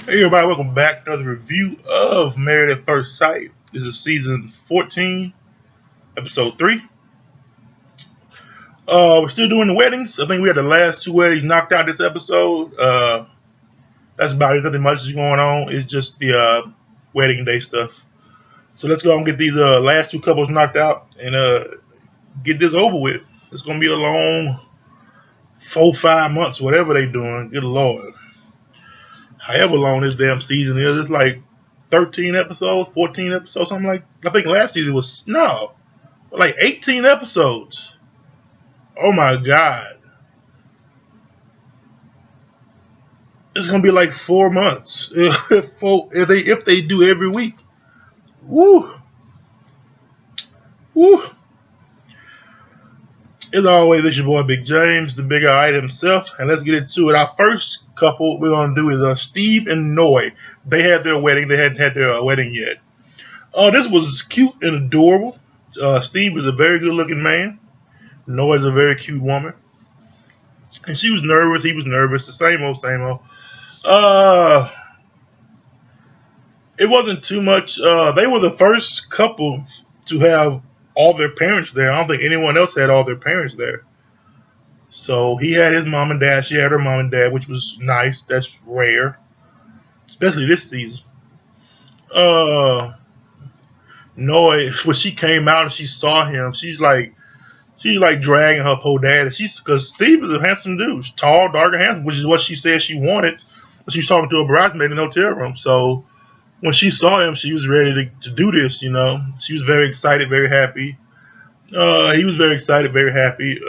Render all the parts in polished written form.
Hey everybody, welcome back to another review of Married at First Sight. This is season 14, episode 3. We're still doing the weddings. I think we had the last two weddings knocked out this episode. That's about it. Nothing much is going on. It's just the wedding day stuff. So let's go and get these last two couples knocked out and get this over with. It's going to be a long 4, 5 months, whatever they doing. Good Lord. However long this damn season is, it's like 13 episodes, 14 episodes, something like. I think last season was no, like 18 episodes. Oh my god, it's gonna be like 4 months if they do every week. Woo, woo. As always, it's your boy Big James, the Big Eye himself, and let's get into it. Our first couple we're gonna do is Steve and Noi. They had their wedding. They hadn't had their wedding yet. This was cute and adorable. Steve is a very good-looking man. Noi is a very cute woman. And she was nervous. He was nervous. The same old, same old. Uh, it wasn't too much. They were the first couple to have all their parents there. I don't think anyone else had all their parents there. So he had his mom and dad. She had her mom and dad, which was nice. That's rare, especially this season. Uh, Noi, when she came out and she saw him, she's like dragging her poor dad. She's because Steve is a handsome dude, tall, dark, and handsome, which is what she said she wanted when she was talking to a bridesmaid in the hotel room. So when she saw him, she was ready to do this. You know, she was very excited, very happy. He was very excited, very happy.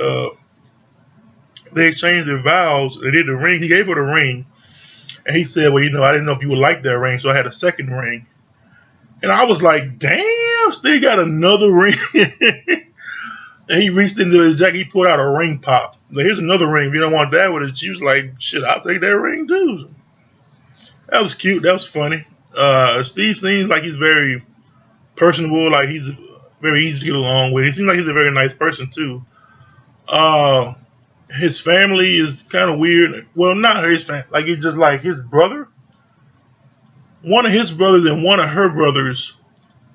They exchanged their vows. They did the ring. He gave her the ring, and he said, "Well, you know, I didn't know if you would like that ring, so I had a second ring." And I was like, "Damn, Steve got another ring." And he reached into his jacket. He pulled out a ring pop. Like, here's another ring. If you don't want that with it, she was like, "Shit, I'll take that ring too." That was cute. That was funny. Steve seems like he's very personable. Like he's very easy to get along with. He seems like he's a very nice person too. Uh, his family is kind of weird. Well, not his family. Like it's just like his brother. One of his brothers and one of her brothers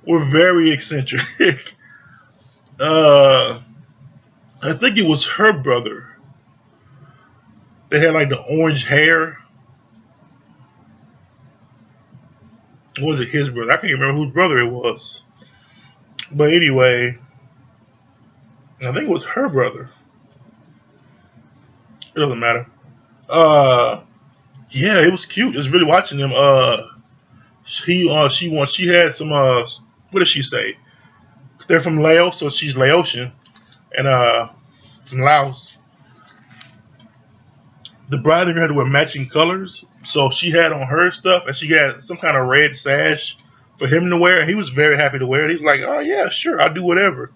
were very eccentric. uh, I think it was her brother. They had like the orange hair. Or was it his brother? I can't remember whose brother it was. But anyway, I think it was her brother. It doesn't matter. Uh, yeah, it was cute. It was really watching them. She had some what did she say? They're from Laos, so she's Laotian, and from Laos. The bride and groom had to wear matching colors, so she had on her stuff, and she got some kind of red sash for him to wear. And he was very happy to wear it. He's like, "Oh yeah, sure, I'll do whatever."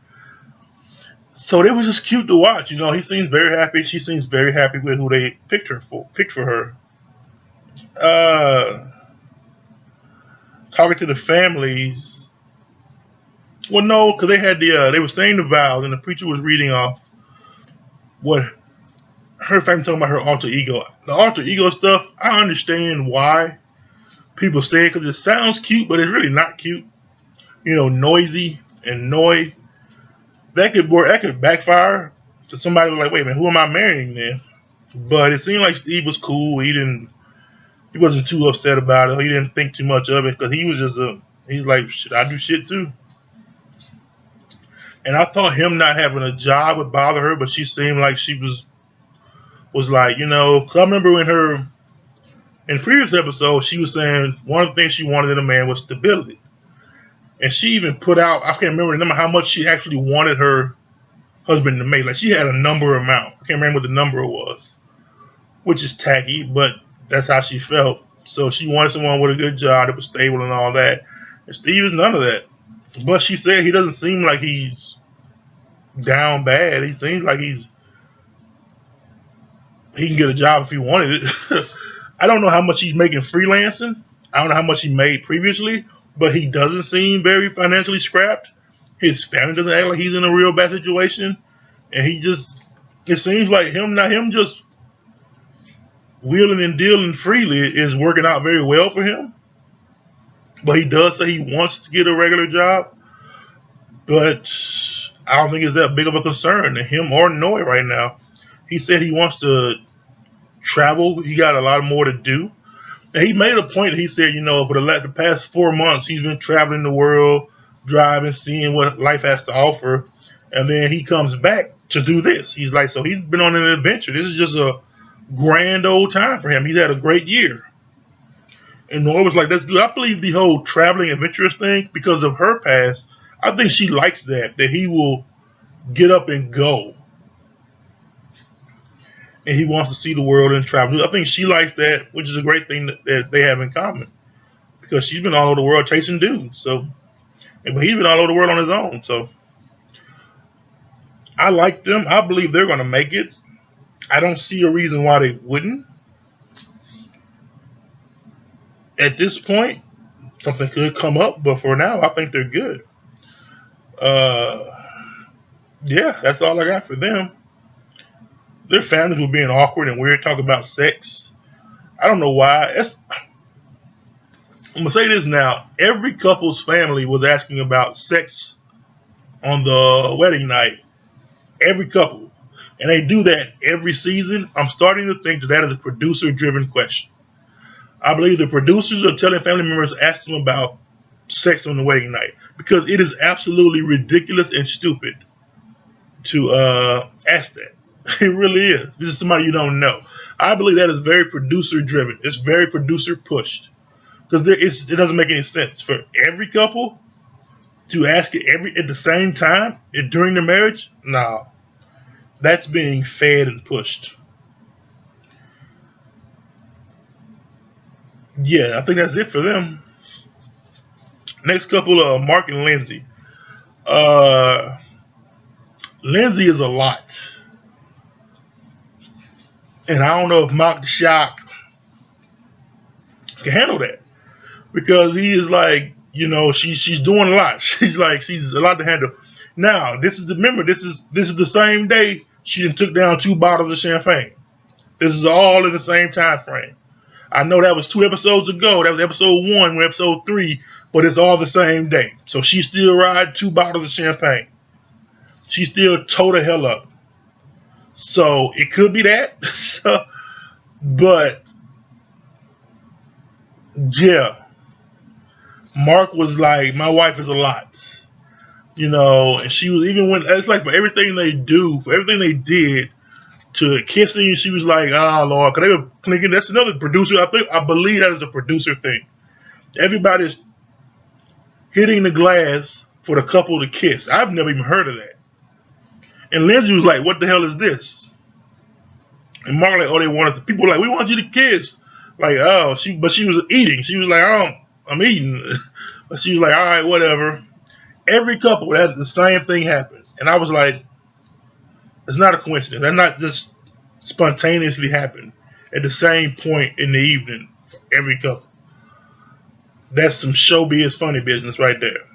So it was just cute to watch. You know, he seems very happy. She seems very happy with who they picked for her. Uh, Talking to the families. Well, no, because they had they were saying the vows, and the preacher was reading off what her family talking about her alter ego. The alter ego stuff, I understand why people say it because it sounds cute, but it's really not cute. You know, noisy and noi. That could work. That could backfire to somebody like, wait a minute, who am I marrying then? But it seemed like Steve was cool. He didn't. He wasn't too upset about it. He didn't think too much of it because he was just a. He's like, shit, I do shit too. And I thought him not having a job would bother her, but she seemed like she was like, you know, because I remember in previous episodes she was saying one of the things she wanted in a man was stability, and she even put out I can't remember how much she actually wanted her husband to make. Like she had a number amount. I can't remember what the number was, which is tacky, but that's how she felt. So she wanted someone with a good job that was stable and all that. And Steve is none of that. But she said he doesn't seem like he's down bad. He seems like he can get a job if he wanted it. I don't know how much he's making freelancing. I don't know how much he made previously, but he doesn't seem very financially scrapped. His family doesn't act like he's in a real bad situation, and he just it seems like him not him just wheeling and dealing freely is working out very well for him. But he does say he wants to get a regular job. But I don't think it's that big of a concern to him or Noy right now. He said he wants to travel. He got a lot more to do. And he made a point. He said, for the past 4 months, he's been traveling the world, driving, seeing what life has to offer. And then he comes back to do this. He's like, so he's been on an adventure. This is just a grand old time for him. He's had a great year. And Nora was like, that's good. I believe the whole traveling adventurous thing, because of her past, I think she likes that he will get up and go. And he wants to see the world and travel. I think she likes that, which is a great thing that they have in common. Because she's been all over the world chasing dudes. But he's been all over the world on his own. So I like them. I believe they're going to make it. I don't see a reason why they wouldn't. At this point, something could come up, but for now, I think they're good. Uh, yeah, that's all I got for them. Their families were being awkward and weird, talking about sex. I don't know why. I'm gonna say this now. Every couple's family was asking about sex on the wedding night. Every couple, and they do that every season. I'm starting to think that is a producer-driven question. I believe the producers are telling family members, ask them about sex on the wedding night, because it is absolutely ridiculous and stupid to ask that. It really is. This is somebody you don't know. I believe that is very producer driven. It's very producer pushed, because it doesn't make any sense for every couple to ask it at the same time during the marriage. No, that's being fed and pushed. Yeah, I think that's it for them. Next couple, Mark and Lindsay. Uh, Lindsay is a lot, and I don't know if Mark the Shock can handle that, because he is like, she's doing a lot. She's a lot to handle. Now, remember, this is the same day she took down 2 bottles of champagne. This is all in the same time frame. I know that was 2 episodes ago. That was episode 1, with episode 3, but it's all the same day. So she still ride 2 bottles of champagne. She still tore the hell up. So it could be that. But yeah, Mark was like, my wife is a lot. And she was, even when, it's like, for everything they do, for everything they did to kissing, she was like, Lord, because they were thinking, that's another producer. I believe that is a producer thing. Everybody's hitting the glass for the couple to kiss. I've never even heard of that. And Lindsay was like, what the hell is this? And Mark like, they want us. People were like, we want you to kiss. Like, but she was eating. She was like, I'm eating. But she was like, all right, whatever. Every couple had the same thing happen. And I was like, it's not a coincidence. That not just spontaneously happened at the same point in the evening for every couple. That's some showbiz funny business right there.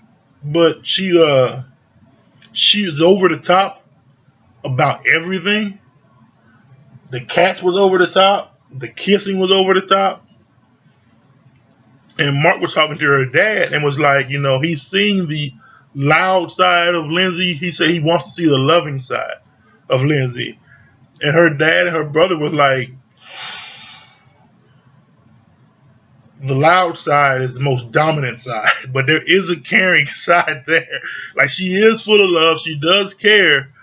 But she was over the top about everything. The cats was over the top. The kissing was over the top. And Mark was talking to her dad and was like, he's seeing the loud side of Lindsay. He said he wants to see the loving side of Lindsay. And her dad and her brother was like, the loud side is the most dominant side, but there is a caring side there. Like, she is full of love. She does care.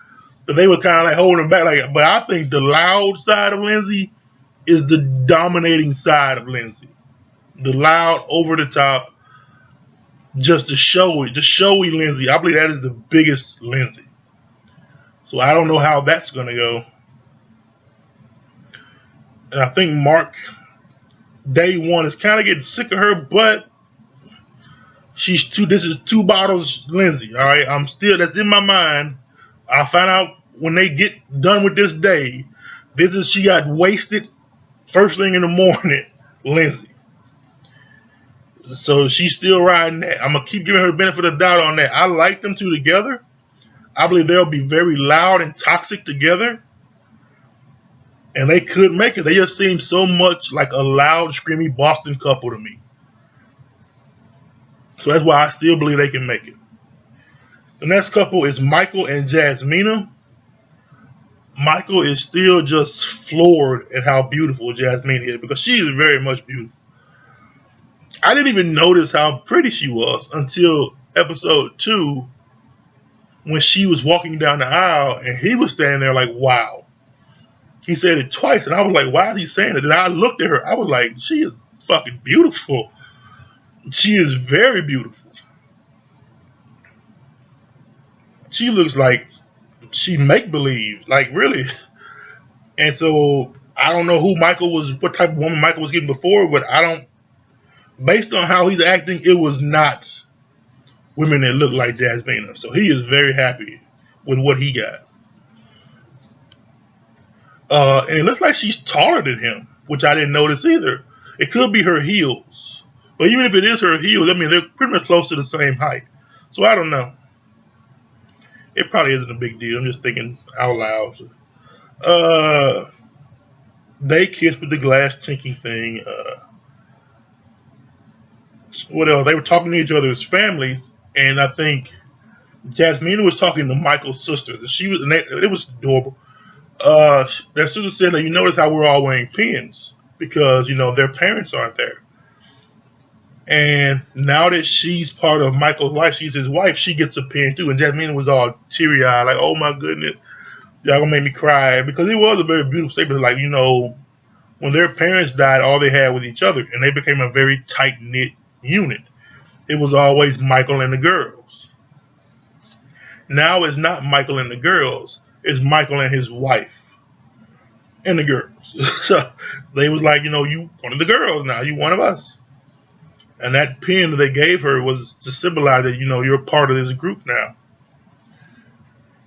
But they were kind of like holding back. Like, but I think the loud side of Lindsay is the dominating side of Lindsay. The loud, over the top, just the showy Lindsay. I believe that is the biggest Lindsay. So I don't know how that's going to go. And I think Mark, day one, is kind of getting sick of her, but this is 2 bottles Lindsay. All right. That's in my mind. I'll find out when they get done with this day. She got wasted first thing in the morning, Lindsay. So she's still riding that. I'm going to keep giving her the benefit of the doubt on that. I like them two together. I believe they'll be very loud and toxic together. and they couldn't make it. They just seemed so much like a loud, screamy Boston couple to me. So that's why I still believe they can make it. The next couple is Michael and Jasmina. Michael is still just floored at how beautiful Jasmine is because she is very much beautiful. I didn't even notice how pretty she was until episode 2 when she was walking down the aisle and he was standing there like, wow. He said it twice and I was like, why is he saying it? And I looked at her. I was like, she is fucking beautiful. She is very beautiful. She looks like she make believe, like really. And so I don't know what type of woman Michael was getting before, but I don't. Based on how he's acting, it was not women that look like Jasmina. So he is very happy with what he got. And it looks like she's taller than him, which I didn't notice either. It could be her heels, but even if it is her heels, I mean they're pretty much close to the same height. So I don't know. It probably isn't a big deal. I'm just thinking out loud. Uh, they kissed with the glass tinking thing. What else? They were talking to each other's families, and I think Jasmina was talking to Michael's sister. It was adorable. Their sister said that you notice how we're all wearing pins because their parents aren't there. And now that she's part of Michael's life, she's his wife. She gets a pin too. And Jasmina was all teary eyed, like, "Oh my goodness, y'all gonna make me cry," because it was a very beautiful statement. Like when their parents died, all they had was each other, and they became a very tight knit unit. It was always Michael and the girls. Now it's not Michael and the girls. It's Michael and his wife and the girls. So they was like, you one of the girls now. You one of us. And that pin that they gave her was to symbolize that, you're part of this group now.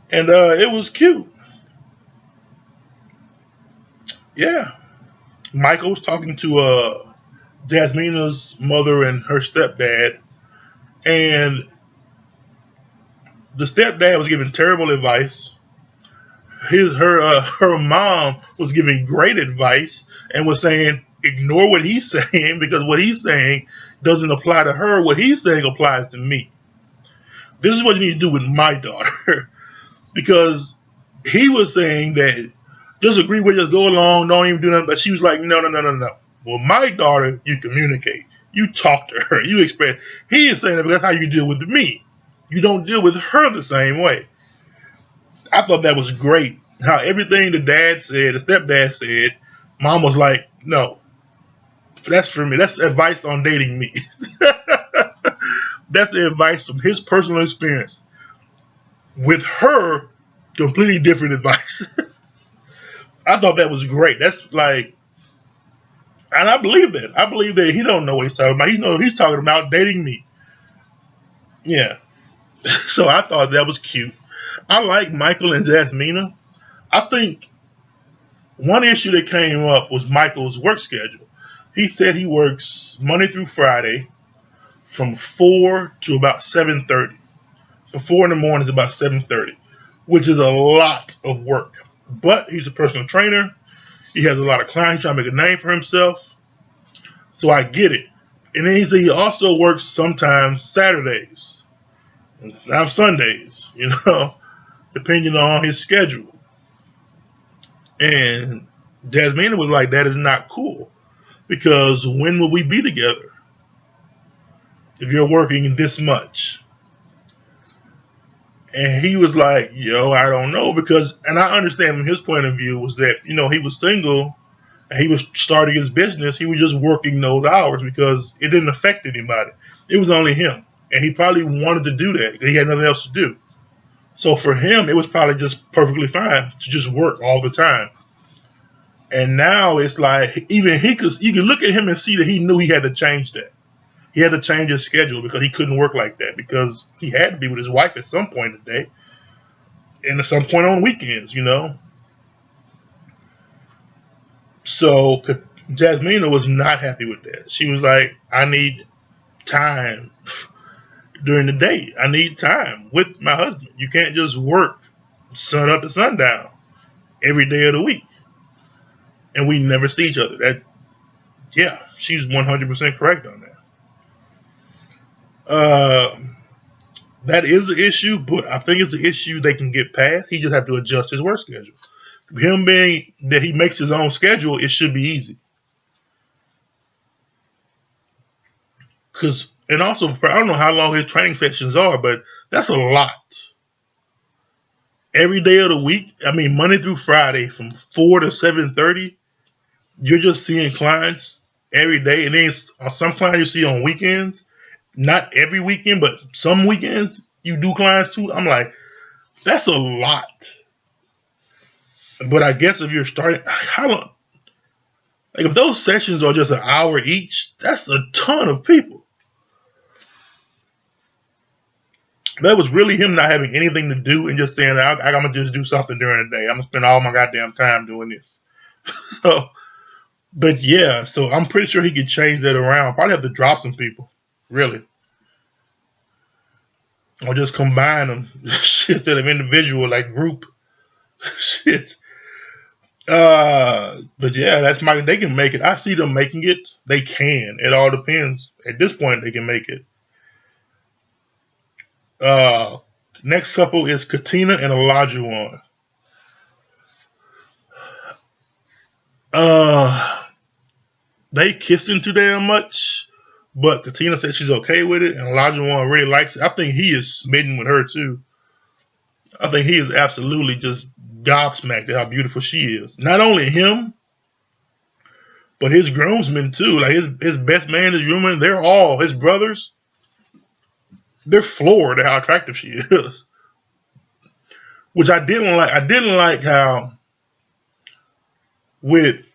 And it was cute. Yeah. Michael was talking to Jasmina's mother and her stepdad. And the stepdad was giving terrible advice. Her mom was giving great advice and was saying ignore what he's saying because what he's saying doesn't apply to her. What he's saying applies to me. This is what you need to do with my daughter because he was saying that just agree with it, just go along, don't even do nothing. But she was like, no, no, no, no, no. Well, my daughter, you communicate, you talk to her, you express. He is saying that that's how you deal with me. You don't deal with her the same way. I thought that was great. How everything the dad said, the stepdad said, mom was like, no, that's for me. That's advice on dating me. That's the advice from his personal experience. With her, completely different advice. I thought that was great. That's like, and I believe that. I believe that he don't know what he's talking about. He knows he's talking about dating me. Yeah. So I thought that was cute. I like Michael and Jasmina. I think one issue that came up was Michael's work schedule. He said he works Monday through Friday from 4 to about 7:30. So 4 in the morning to about 7:30, which is a lot of work. But he's a personal trainer. He has a lot of clients. He's trying to make a name for himself. So I get it. And then he said he also works sometimes Saturdays and Sundays, depending on his schedule. And Jasmina was like, that is not cool. Because when will we be together if you're working this much? And he was like, I don't know. And I understand from his point of view was that, he was single and he was starting his business. He was just working those hours because it didn't affect anybody. It was only him. And he probably wanted to do that. He had nothing else to do. So for him, it was probably just perfectly fine to just work all the time. And now it's like even you can look at him and see that he knew he had to change that. He had to change his schedule because he couldn't work like that because he had to be with his wife at some point in the day and at some point on weekends, So Jasmina was not happy with that. She was like, I need time during the day. I need time with my husband. You can't just work sun up to sundown every day of the week. and we never see each other. That yeah, she's 100% correct on that. That is an issue, but I think it's an issue they can get past. He just have to adjust his work schedule. Him being that he makes his own schedule, it should be easy. Cause and also I don't know how long his training sessions are, but that's a lot. Every day of the week, I mean Monday through Friday from 4 to 7:30, you're just seeing clients every day, and then some clients you see on weekends. Not every weekend, but some weekends you do clients too. I'm like, that's a lot. But I guess if you're starting, how long? Like if those sessions are just an hour each, that's a ton of people. That was really him not having anything to do and just saying, I'm gonna just do something during the day. I'm gonna spend all my goddamn time doing this. So, but yeah, so I'm pretty sure he could change that around. Probably have to drop some people, really, or just combine them instead of individual, like group shit. But yeah, that's my. They can make it. I see them making it. They can. It all depends. At this point, they can make it. Uh, Next couple is Katina and Olajuwon. Uh, they kissing too damn much, but Katina said she's okay with it, and Olajuwon really likes it. I think he is smitten with her too. I think he is absolutely just gobsmacked at how beautiful she is. Not only him, but his groomsmen too. Like his best man, his groomsmen, they're all his brothers. They're floored at how attractive she is. Which I didn't like. I didn't like how with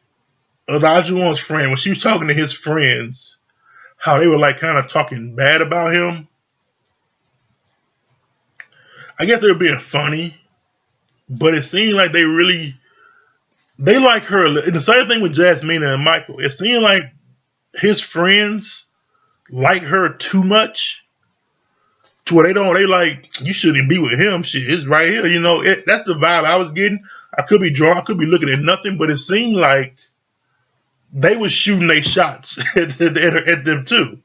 Olajuwon's friend when she was talking to his friends, how they were like kind of talking bad about him. I guess they were being funny, but it seemed like they like her. And the same thing with Jasmina and Michael. It seemed like his friends like her too much to where they like you shouldn't be with him. Shit, it's right here. That's the vibe I was getting. I could be drawn. I could be looking at nothing, but it seemed like they was shooting their shots at them too.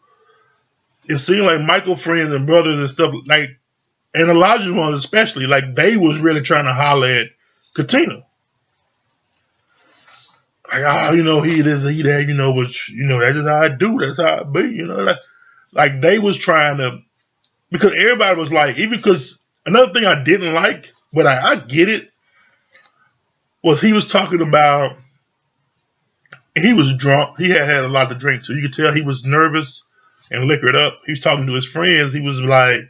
It seemed like Michael friends and brothers and stuff like, and Elijah ones especially, like they was really trying to holler at Katina. Like, he this, he that, which, that's just how I do. That's how I be, like they was trying to, because everybody was like, even because another thing I didn't like, but I get it, was he was talking about, he was drunk. He had a lot to drink, so you could tell he was nervous and liquored up. He was talking to his friends. He was like,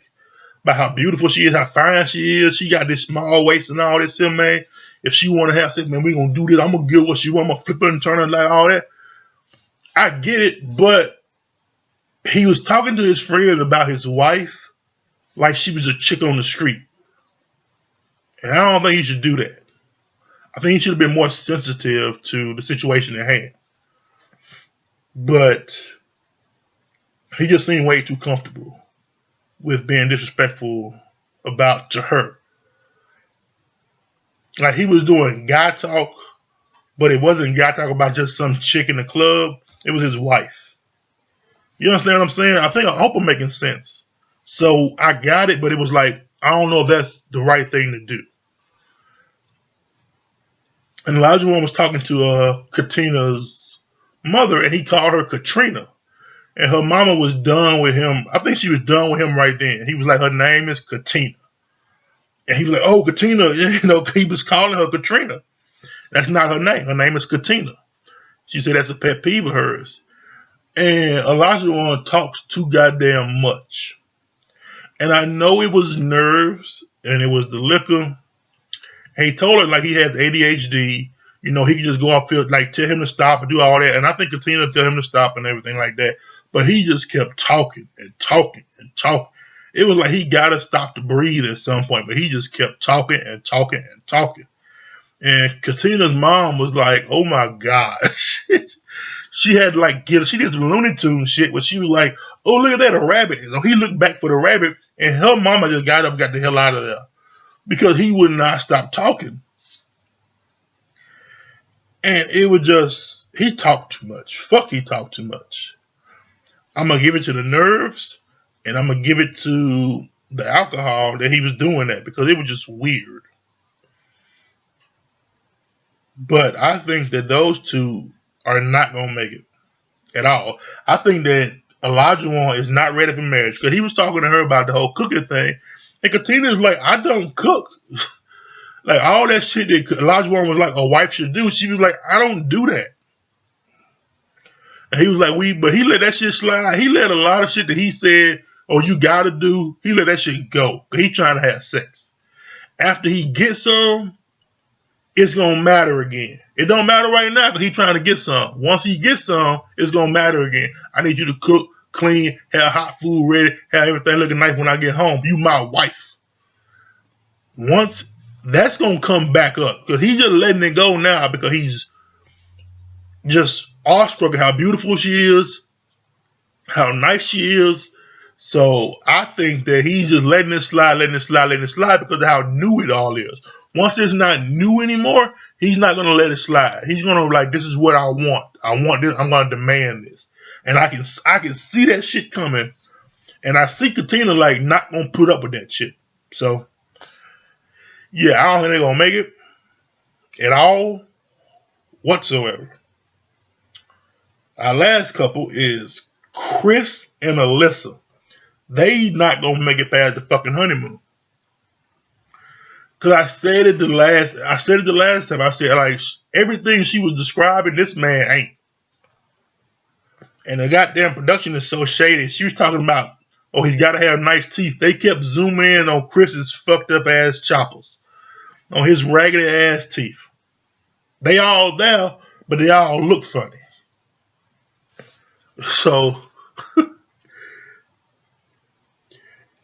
about how beautiful she is, how fine she is. She got this small waist and all this here, man. If she want to have sex, man, we gonna do this. I'm gonna give what she want. I'm gonna flip her and turn her like all that. I get it, but he was talking to his friends about his wife like she was a chick on the street. And I don't think he should do that. I think he should have been more sensitive to the situation at hand. But he just seemed way too comfortable with being disrespectful to her. Like he was doing guy talk, but it wasn't guy talk about just some chick in the club. It was his wife. You understand what I'm saying? I hope I'm making sense. So I got it, but it was like, I don't know if that's the right thing to do. And Elijah One was talking to Katina's mother, and he called her Katrina. And her mama was done with him. I think she was done with him right then. He was like, her name is Katina. And he was like, oh, Katina. He was calling her Katrina. That's not her name. Her name is Katina. She said that's a pet peeve of hers. And Elijah One talks too goddamn much. And I know it was nerves and it was the liquor. And he told her like he has ADHD. He could just go off field, like tell him to stop and do all that. And I think Katina tell him to stop and everything like that. But he just kept talking and talking and talking. It was like he got to stop to breathe at some point, but he just kept talking and talking and talking. And Katina's mom was like, oh my God. She had she did some Looney Tunes shit where she was like, oh, look at that, a rabbit. So he looked back for the rabbit and her mama just got up and got the hell out of there because he would not stop talking. And it was just, he talked too much. Fuck, he talked too much. I'm going to give it to the nerves, and I'm going to give it to the alcohol that he was doing that, because it was just weird. But I think that those two are not going to make it at all. I think that Olajuwon is not ready for marriage, because he was talking to her about the whole cooking thing. And Katina's like, I don't cook. Like, all that shit that Olajuwon was like, a wife should do, she was like, I don't do that. And he was like, but he let that shit slide. He let a lot of shit that he said, oh, you gotta do, he let that shit go. He trying to have sex. After he gets some, it's gonna matter again. It don't matter right now because he trying to get some. Once he gets some, it's gonna matter again. I need you to cook, clean, have hot food ready, have everything looking nice when I get home. You my wife. Once that's gonna come back up, because he's just letting it go now because he's just awestruck at how beautiful she is, how nice she is. So I think that he's just letting it slide because of how new it all is. Once it's not new anymore, he's not going to let it slide. He's going to like, this is what I want. I want this. I'm going to demand this. And I can see that shit coming. And I see Katina like not going to put up with that shit. So, yeah, I don't think they're going to make it at all whatsoever. Our last couple is Chris and Alyssa. They not going to make it past the fucking honeymoon. Because I said it the last time. I said, like, everything she was describing, this man ain't. And the goddamn production is so shady. She was talking about, oh, he's got to have nice teeth. They kept zooming in on Chris's fucked up ass choppers, on his raggedy ass teeth. They all there, but they all look funny. So,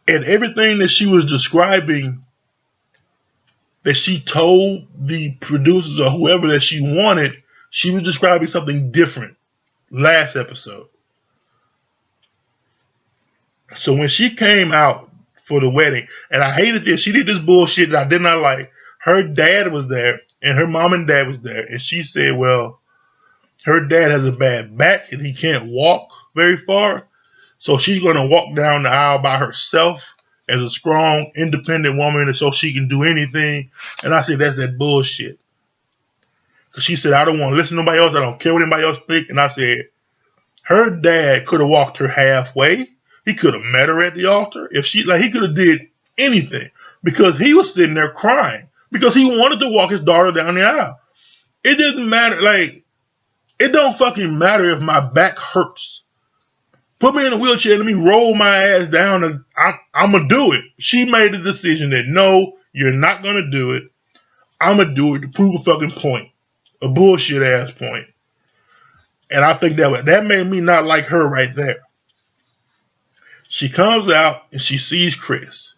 and everything that she was describing, that she told the producers or whoever that she wanted, she was describing something different last episode. So when she came out for the wedding, and I hated this, she did this bullshit that I did not like. Her dad was there, and her mom and dad was there, and she said, well, her dad has a bad back, and he can't walk very far, so she's going to walk down the aisle by herself as a strong, independent woman, so she can do anything. And I said, that's that bullshit. Because she said, I don't want to listen to nobody else. I don't care what anybody else think. And I said, her dad could have walked her halfway. He could have met her at the altar. He could have did anything. Because he was sitting there crying. Because he wanted to walk his daughter down the aisle. It didn't matter. Like, it don't fucking matter if my back hurts. Put me in a wheelchair and let me roll my ass down, and I'm going to do it. She made the decision that, no, you're not going to do it. I'm going to do it to prove a fucking point. A bullshit ass point. And I think that made me not like her right there. She comes out and she sees Chris.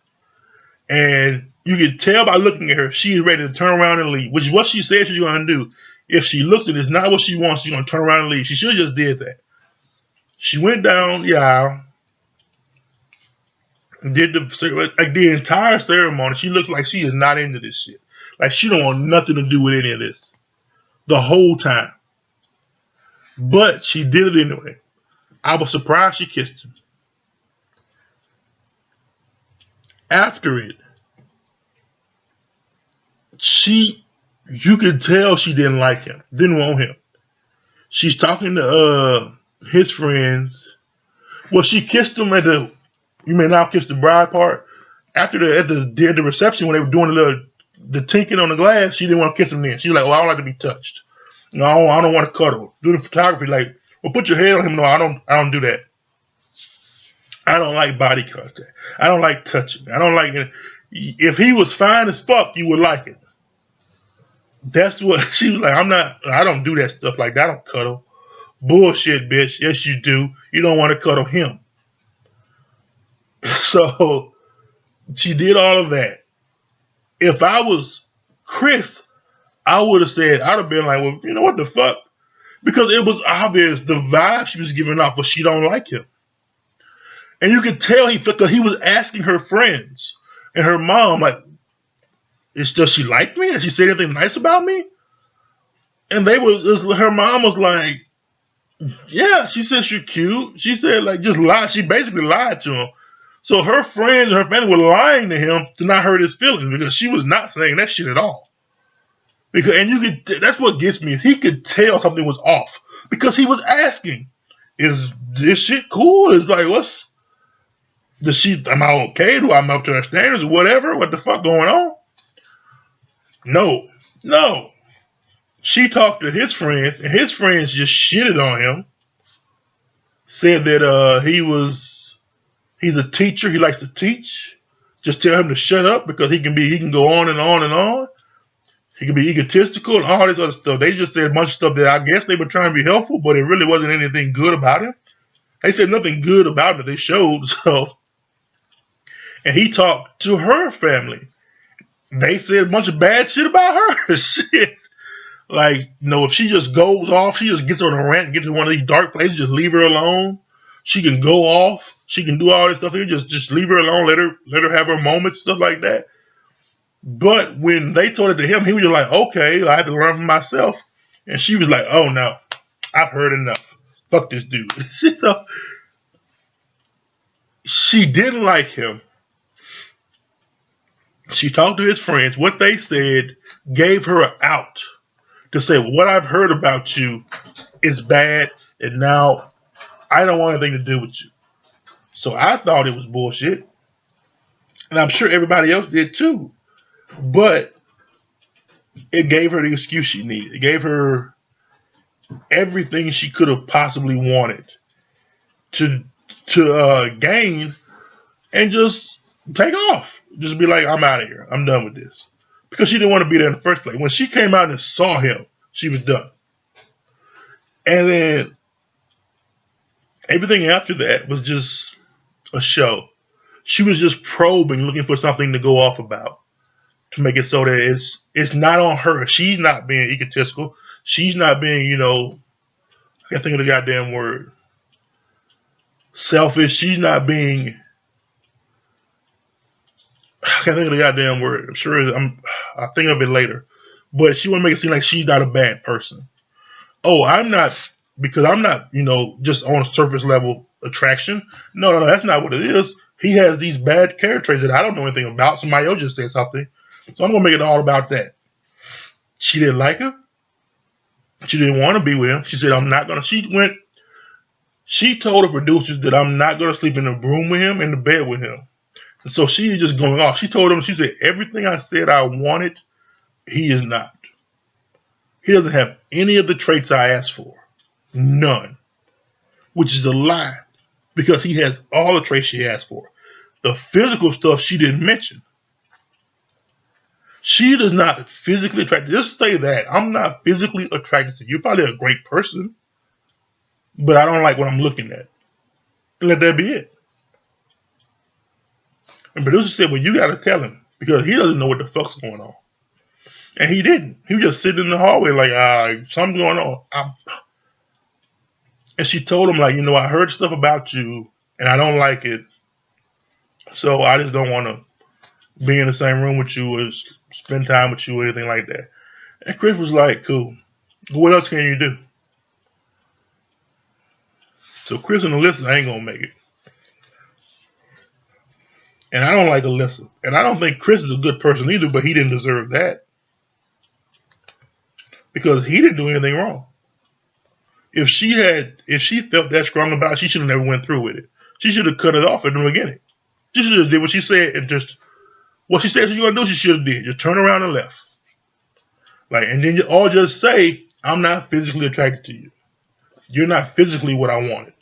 And you can tell by looking at her, she is ready to turn around and leave, which is what she said she's going to do. If she looks and it's not what she wants, she's going to turn around and leave. She should have just did that. She went down the aisle, did the entire ceremony. She looked like she is not into this shit. Like she don't want nothing to do with any of this. The whole time. But she did it anyway. I was surprised she kissed him. After it, you could tell she didn't like him, didn't want him. She's talking to his friends. Well, she kissed him at the, you may now kiss the bride part. After the reception, when they were doing the tinking on the glass, she didn't want to kiss him then. She was like, well, I don't like to be touched. No, I don't want to cuddle. Do the photography, like, well, put your head on him. No, I don't do that. I don't like body contact. I don't like touching. I don't like it. If he was fine as fuck, you would like it. That's what she was like. I don't do that stuff like that. I don't cuddle. Bullshit, bitch. Yes, you do. You don't want to cuddle him. So she did all of that. If I was Chris, I would have said, I'd have been like, well, you know what the fuck? Because it was obvious the vibe she was giving off, but she don't like him. And you could tell because he was asking her friends and her mom, like, does she like me? Has she said anything nice about me? And they were just, her mom was like, yeah, she said you're cute. She said, like, just lie. She basically lied to him. So her friends and her family were lying to him to not hurt his feelings because she was not saying that shit at all. Because, and you could, that's what gets me. He could tell something was off because he was asking, is this shit cool? It's like, am I okay? Do I am up to her standards or whatever? What the fuck going on? No, no. She talked to his friends and his friends just shitted on him. Said that he's a teacher. He likes to teach. Just tell him to shut up because he can go on and on and on. He can be egotistical and all this other stuff. They just said a bunch of stuff that I guess they were trying to be helpful, but it really wasn't anything good about him. They said nothing good about him that they showed. So, and he talked to her family. They said a bunch of bad shit about her. Shit. Like, if she just goes off, she just gets on a rant and gets to one of these dark places, just leave her alone. She can go off. She can do all this stuff. Just leave her alone. Let her have her moments, stuff like that. But when they told it to him, he was just like, okay, I have to learn for myself. And she was like, oh no, I've heard enough. Fuck this dude. So she didn't like him. She talked to his friends. What they said gave her an out to say, what I've heard about you is bad, and now I don't want anything to do with you. So I thought it was bullshit. And I'm sure everybody else did too. But it gave her the excuse she needed. It gave her everything she could have possibly wanted to gain and just take off. Just be like, I'm out of here. I'm done with this. Because she didn't want to be there in the first place. When she came out and saw him, she was done. And then everything after that was just a show. She was just probing, looking for something to go off about to make it so that it's not on her. She's not being egotistical. She's not being, I can't think of the goddamn word. Selfish. She's not being. I can't think of the goddamn word. I'm sure I'll think of it later. But she want to make it seem like she's not a bad person. Oh, I'm not, because I'm not, just on surface level attraction. No, that's not what it is. He has these bad character traits that I don't know anything about. Somebody else just said something. So I'm going to make it all about that. She didn't like him. She didn't want to be with him. She said, I'm not going to. She told the producers that I'm not going to sleep in the room with him, in the bed with him. And so she is just going off. She told him, she said, everything I said I wanted, he is not. He doesn't have any of the traits I asked for. None. Which is a lie. Because he has all the traits she asked for. The physical stuff she didn't mention. She does not physically attract. Just say that. I'm not physically attracted to you. You're probably a great person. But I don't like what I'm looking at. Let that be it. And producer said, well, you got to tell him. Because he doesn't know what the fuck's going on. And he didn't. He was just sitting in the hallway like, something's going on. And she told him, like, I heard stuff about you, and I don't like it. So I just don't want to be in the same room with you or spend time with you or anything like that. And Chris was like, cool. What else can you do? So Chris and Alyssa ain't going to make it. And I don't like Alyssa. And I don't think Chris is a good person either, but he didn't deserve that. Because he didn't do anything wrong. If she felt that strong about it, she should have never went through with it. She should have cut it off at the beginning. She should have did what she said and just what she said she was gonna do. She should have did. Just turn around and left. And then you all just say, "I'm not physically attracted to you. You're not physically what I wanted."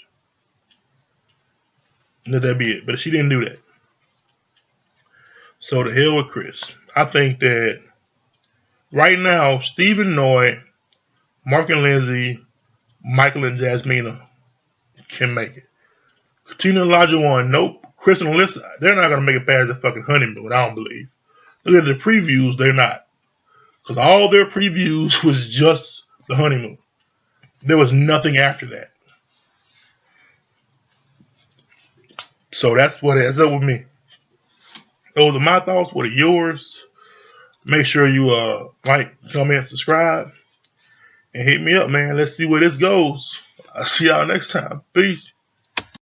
And let that be it. But she didn't do that. So the hell with Chris. I think that right now, Stephen Noy, Mark and Lindsay, Michael and Jasmina can make it. Katina and Olajuwon, nope. Chris and Alyssa, they're not going to make it past the fucking honeymoon, I don't believe. Look at the previews, they're not. Because all their previews was just the honeymoon. There was nothing after that. So that's up with me. Those are my thoughts. What are yours? Make sure you like, comment, subscribe. and hit me up, man. Let's see where this goes. I'll see y'all next time. Peace.